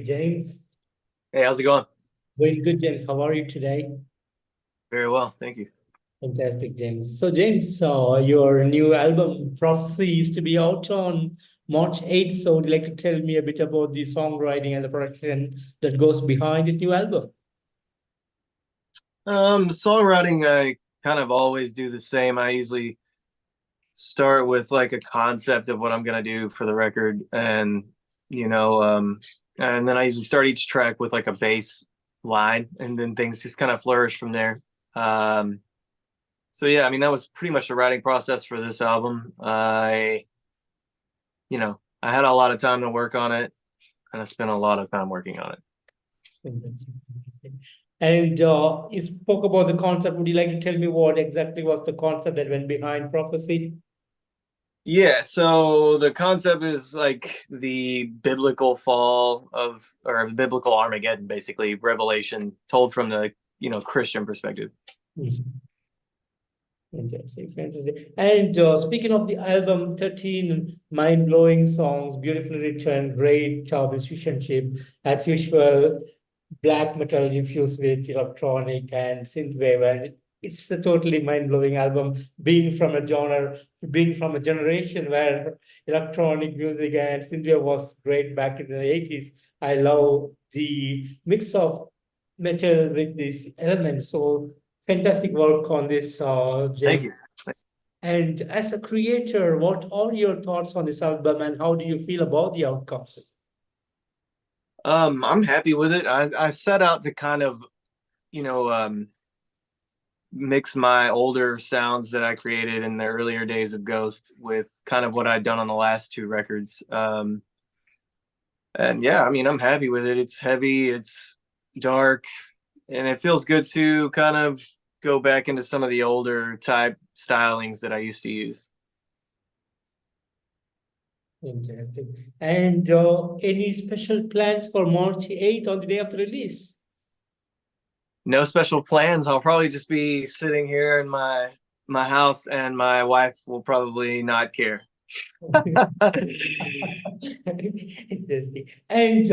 with James. Hey, how's it going? Very good, James. How are you today? Very well, thank you. Fantastic, James. So, James, your new album, Prophecy, is to be out on March 8th. So, would you like to tell me a bit about the songwriting and the production that goes behind this new album? The songwriting, I kind of always do the same. I usually start with like a concept of what I'm gonna do for the record, and you know, and then I usually start each track with like a bass line, and then things just kind of flourish from there. Um, so yeah, I mean that was pretty much the writing process for this album. I had a lot of time to work on it, and I spent a lot of time working on it. And you spoke about the concept. Would you like to tell me what exactly was the concept that went behind Prophecy? Yeah, so the concept is like the biblical fall of, or biblical Armageddon, basically, Revelation told from the, Christian perspective. Mhm. Fantastic, fantastic. And speaking of the album, 13 mind-blowing songs, beautifully written, great musicianship, as usual, black metal infused with electronic and synthwave, and it's a totally mind-blowing album. Being from a generation where electronic music and synthwave was great back in the 80s. I love the mix of metal with these elements. So fantastic work on this, Thank James. you. And as a creator, what are your thoughts on this album, and how do you feel about the outcome? I'm happy with it. I set out to kind of, you know, um, mix my older sounds that I created in the earlier days of Ghost with kind of what I'd done on the last two records. And yeah, I mean, I'm happy with it. It's heavy, it's dark, and it feels good to kind of go back into some of the older type stylings that I used to use. Fantastic. And any special plans for March 8th on the day of the release? No special plans. I'll probably just be sitting here in my house, and my wife will probably not care. Interesting. And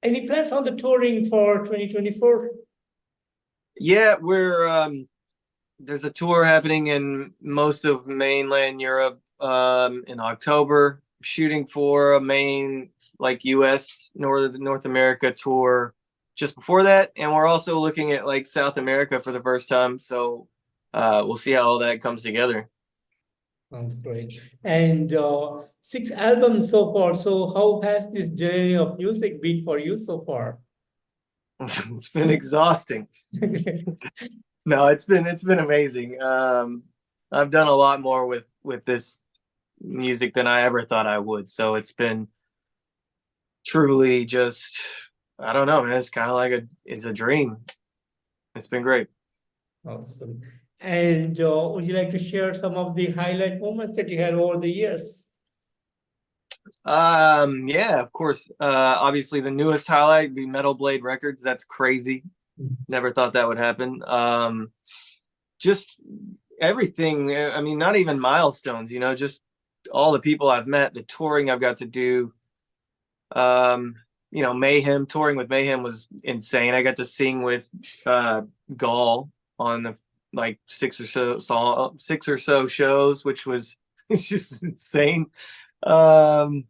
any plans on the touring for 2024? Yeah, we're there's a tour happening in most of mainland Europe in October, shooting for a main like US North America tour just before that, and we're also looking at like South America for the first time. So we'll see how all that comes together. Sounds great. And six albums so far. So how has this journey of music been for you so far? It's been exhausting. No, it's been amazing. I've done a lot more with this music than I ever thought I would. So it's been truly just, I don't know, man. It's kind of like it's a dream. It's been great. Awesome. And would you like to share some of the highlight moments that you had over the years? Yeah, of course. Obviously the newest highlight be Metal Blade Records. That's crazy. Never thought that would happen. Just everything. I mean, not even milestones, just all the people I've met, the touring I've got to do. Mayhem, touring with Mayhem was insane. I got to sing with Gall on the like six or so shows, which was it's just insane. Um,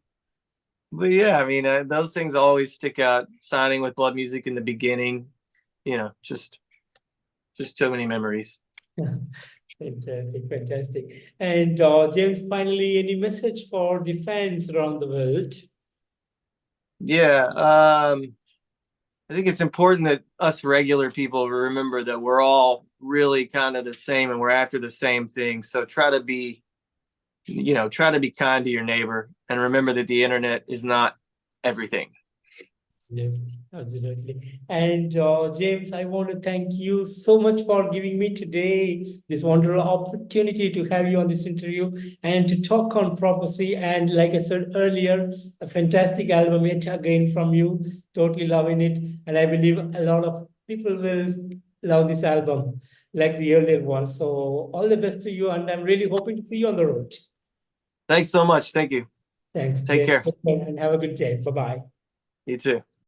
but yeah, I mean, those things always stick out. Signing with Blood Music in the beginning, just so many memories. Fantastic, fantastic. And James, finally, any message for the fans around the world? Yeah, I think it's important that us regular people remember that we're all really kind of the same, and we're after the same thing. So try to be kind to your neighbor, and remember that the internet is not everything. Yes, absolutely. And James, I want to thank you so much for giving me today this wonderful opportunity to have you on this interview and to talk on prophecy. And like I said earlier, a fantastic album yet again from you. Totally loving it. And I believe a lot of people will love this album like the earlier one. So all the best to you. And I'm really hoping to see you on the road. Thanks so much. Thank you. Thanks, Take James. care. And have a good day. Bye-bye. You too.